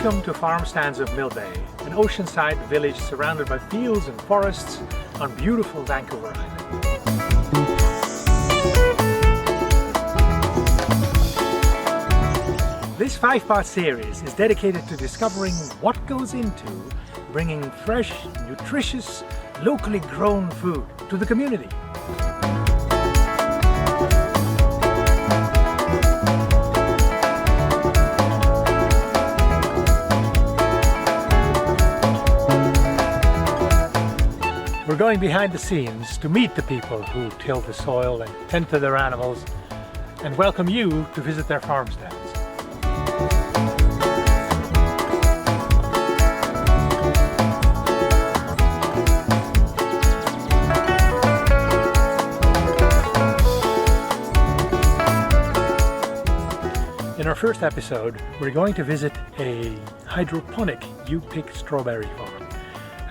Welcome to Farm Stands of Millbay, an oceanside village surrounded by fields and forests on beautiful Vancouver Island. This 5-part series is dedicated to discovering what goes into bringing fresh, nutritious, locally grown food to the community. We're going behind the scenes to meet the people who till the soil and tend to their animals and welcome you to visit their farm stands. In our first episode, we're going to visit a hydroponic U-pick strawberry farm.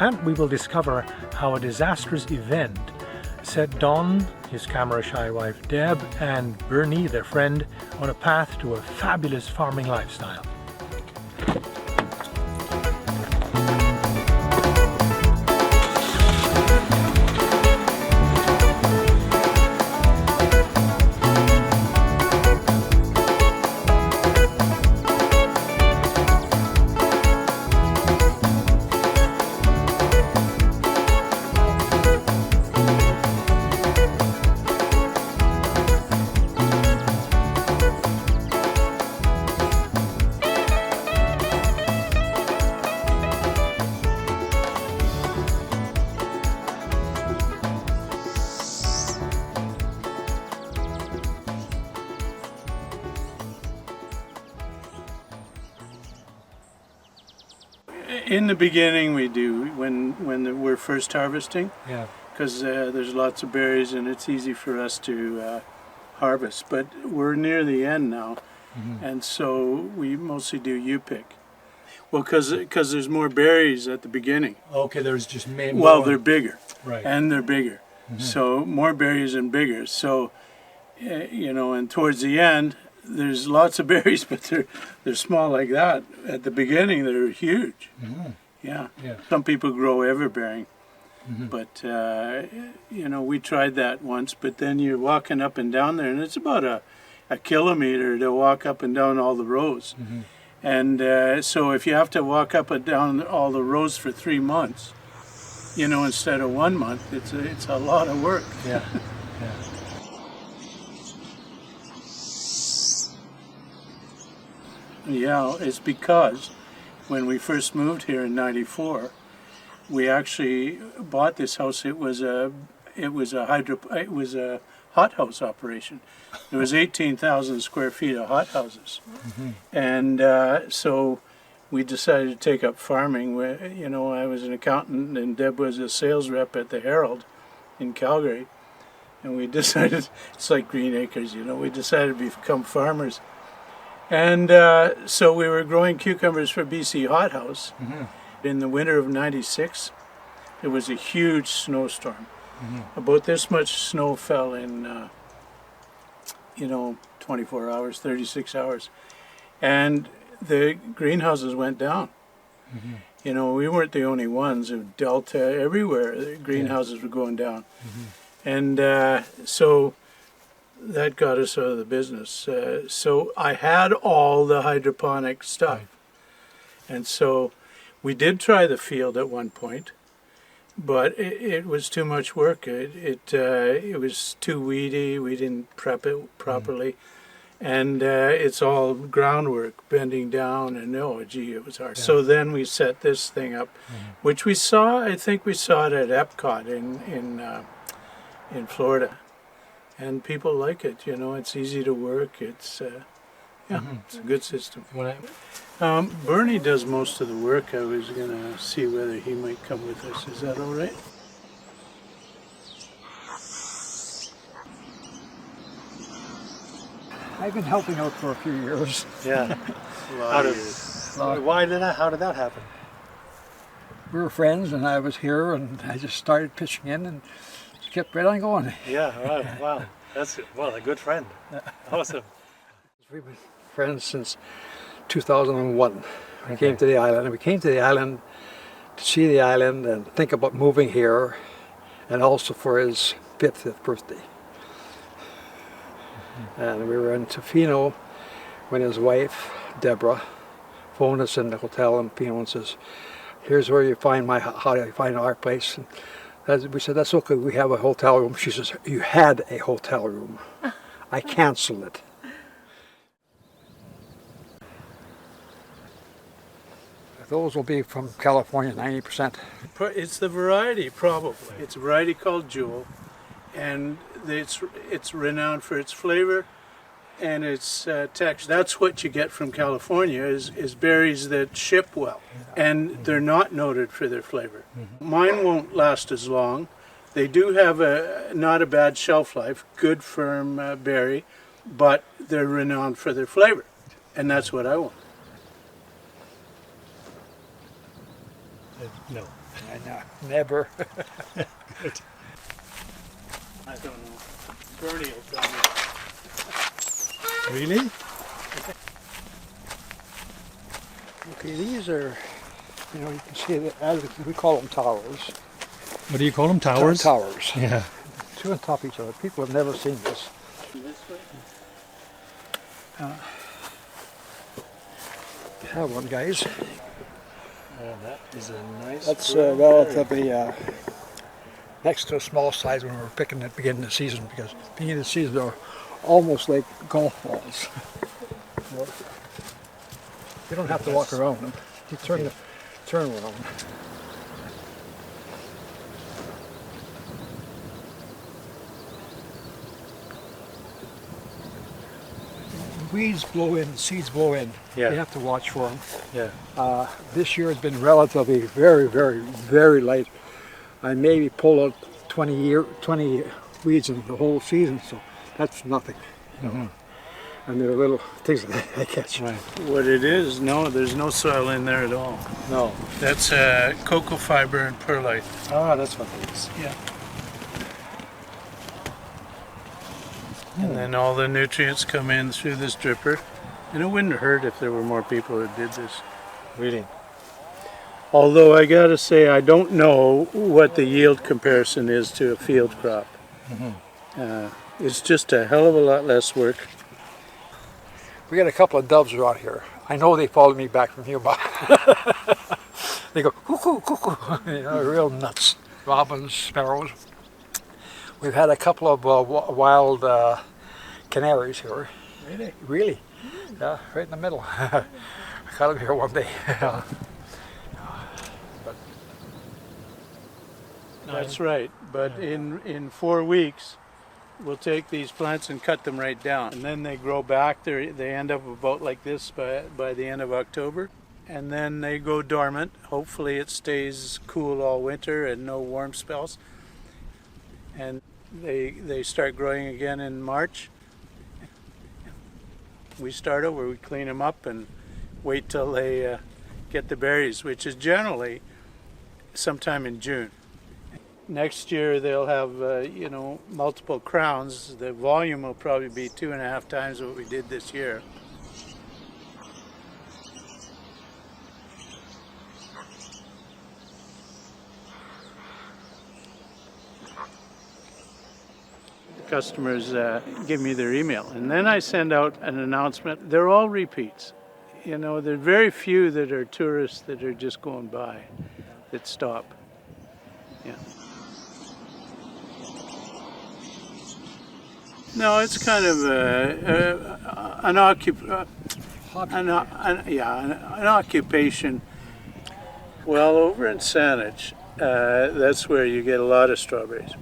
And we will discover how a disastrous event set Don, his camera-shy wife Deb, and Bernie, their friend, on a path to a fabulous farming lifestyle. In the beginning we do, when we're first harvesting, Yeah. because there's lots of berries and it's easy for us to harvest. But we're near the end now, and so we mostly do U-pick. Well, because there's more berries at the beginning. Okay, there's just more. Well, they're bigger, right. and they're bigger. So more berries and bigger. So, and towards the end, there's lots of berries, but they're small like that. At the beginning, they're huge. Yeah. Some people grow everbearing, but we tried that once. But then you're walking up and down there, and it's about a kilometer to walk up and down all the rows. And so if you have to walk up and down all the rows for 3 months, instead of 1 month, it's a lot of work. Yeah. Yeah, it's because when we first moved here in '94, we actually bought this house. It was a hothouse operation. There was 18,000 square feet of hothouses, and so we decided to take up farming. I was an accountant, and Deb was a sales rep at the Herald in Calgary, and we decided it's like Green Acres. We decided to become farmers. And so we were growing cucumbers for BC Hothouse. In the winter of '96, there was a huge snowstorm. About this much snow fell in, 24 hours, 36 hours. And the greenhouses went down. We weren't the only ones. Of Delta, everywhere, the greenhouses were going down. And so that got us out of the business. So I had all the hydroponic stuff. And so we did try the field at one point, but it was too much work. It was too weedy. We didn't prep it properly. And it's all groundwork, bending down, and it was hard. So then we set this thing up, which I think we saw it at Epcot in Florida. And people like it, it's easy to work. It's it's a good system. Bernie does most of the work. I was going to see whether he might come with us. Is that all right? I've been helping out for a few years. Yeah. How did that happen? We were friends, and I was here, and I just started pitching in, and kept right on going. Yeah, right. Wow. That's a good friend. Awesome. We've been friends since 2001. We came to the island, and we came to the island to see the island and think about moving here, and also for his 50th birthday. And we were in Tofino when his wife, Deborah, phoned us in the hotel in Tofino and says, "Here's where you find how do you find our place?" And we said, "That's okay, we have a hotel room." She says, "You had a hotel room. I canceled it." Those will be from California, 90%. It's the variety, probably. It's a variety called Jewel, and it's renowned for its flavor and its texture. That's what you get from California is berries that ship well, and they're not noted for their flavor. Mine won't last as long. They do have not a bad shelf life, good firm berry, but they're renowned for their flavor, and that's what I want. No. I know, never. I don't know. Bernie will tell me. Really? Okay, these are, you know, you can see that, as we call them towers. What do you call them? Towers? Towers. Yeah. Two on top of each other. People have never seen this. This way? Have one, guys. That is a nice. That's relatively next to a small size when we were picking at the beginning of the season, because beginning of the season they're almost like golf balls. You don't have to walk around them. You turn around. Weeds blow in, seeds blow in. Yeah. You have to watch for them. Yeah. This year has been relatively very, very, very light. I maybe pull out 20 weeds in the whole season, so that's nothing. And they're little things that I catch. Right. What it is, no, there's no soil in there at all. No. That's cocoa fiber and perlite. Ah, that's what it is. Yeah. And then all the nutrients come in through this dripper. And it wouldn't hurt if there were more people that did this. Really? Although I gotta say, I don't know what the yield comparison is to a field crop. It's just a hell of a lot less work. We got a couple of doves around here. I know they followed me back from here, but they go cuckoo, cuckoo. You know, real nuts. Robins, sparrows. We've had a couple of wild canaries here. Really? Really? Yeah, right in the middle. I caught them here one day. That's right. But in 4 weeks, we'll take these plants and cut them right down. And then they grow back. They end up about like this by the end of October. And then they go dormant. Hopefully it stays cool all winter and no warm spells. And they start growing again in March. We start over, we clean them up and wait till they get the berries, which is generally sometime in June. Next year they'll have multiple crowns. The volume will probably be 2.5 times what we did this year. Customers give me their email, and then I send out an announcement. They're all repeats. You know, there are very few that are tourists that are just going by, that stop. Yeah. No, it's kind of an occupation. Well, over in Saanich, that's where you get a lot of strawberries.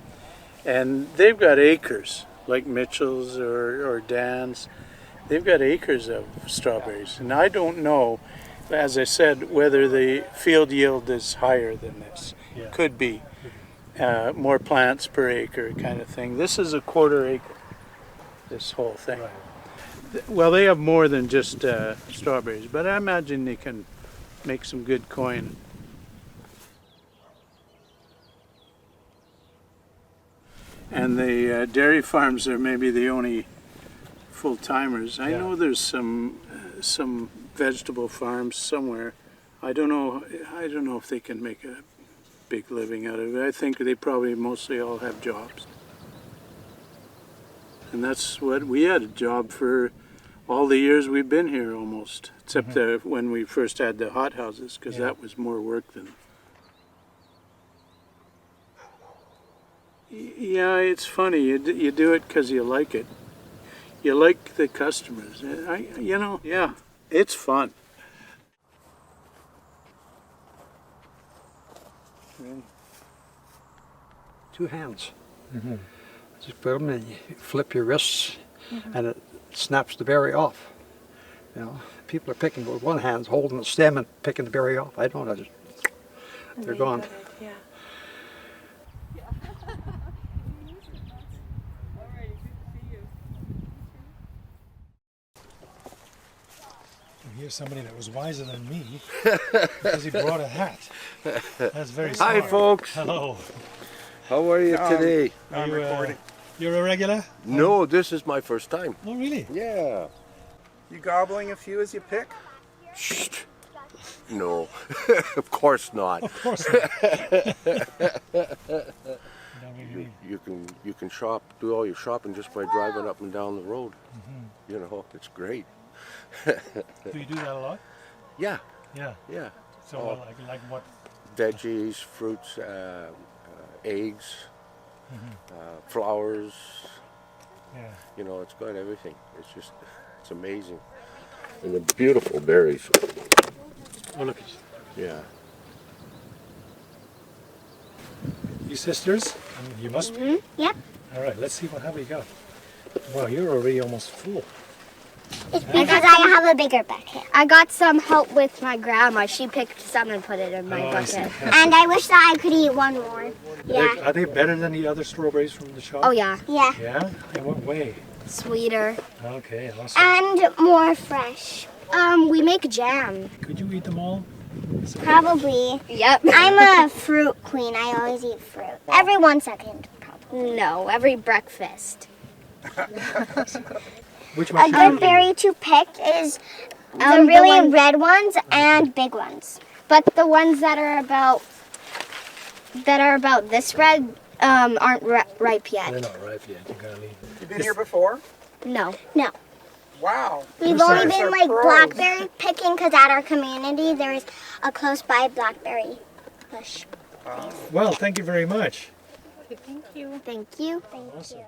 And they've got acres, like Mitchell's or Dan's. They've got acres of strawberries. And I don't know, as I said, whether the field yield is higher than this. Yeah. Could be. More plants per acre kind of thing. This is a 1/4 acre, this whole thing. Right. Well, they have more than just strawberries, but I imagine they can make some good coin. And the dairy farms are maybe the only full-timers. I know there's some vegetable farms somewhere. I don't know if they can make a big living out of it. I think they probably mostly all have jobs. And that's what we had a job for all the years we've been here almost, except when we first had the hot houses, because that was more work than. Yeah, it's funny. You do it because you like it. You like the customers. Yeah, it's fun. Two hands. Just put them and you flip your wrists and it snaps the berry off. You know, people are picking with one hand, holding the stem and picking the berry off. I don't. They're gone. Yeah. Here's somebody that was wiser than me because he brought a hat. That's very smart. Hi, folks. Hello. How are you today? I'm recording. You're a regular? No, this is my first time. Oh, really? Yeah. You gobbling a few as you pick? Shh. No, of course not. Of course not. You can shop, do all your shopping just by driving up and down the road. You know, it's great. Do you do that a lot? Yeah, Yeah. yeah. So like what? Veggies, fruits, eggs, flowers. Yeah. You know, it's got everything. It's amazing. And the beautiful berries. Oh, look. Yeah. You sisters? You must be. Yep. All right, let's see what have we got. Wow, you're already almost full. It's because I have a bigger bucket. I got some help with my grandma. She picked some and put it in my Oh, I see. bucket. And I wish that I could eat one more. Yeah. Are they better than the other strawberries from the shop? Oh yeah, Yeah. Yeah? In what way? sweeter. Okay, awesome. And more fresh. We make jam. Could you eat them all? Probably. Yep. I'm a fruit queen. I always eat fruit. Every 1 second, probably. No, every breakfast. Which A one should good you berry to pick is the the really one- red ones and big ones. But the ones that are about this red aren't ripe They're yet. not ripe yet. You gotta leave. You been here before? No. No. Wow. We've Who's only that? been They're like pros. blackberry picking because at our community there's a close by blackberry bush. Well, thank you very much. Thank you. Thank Awesome. you.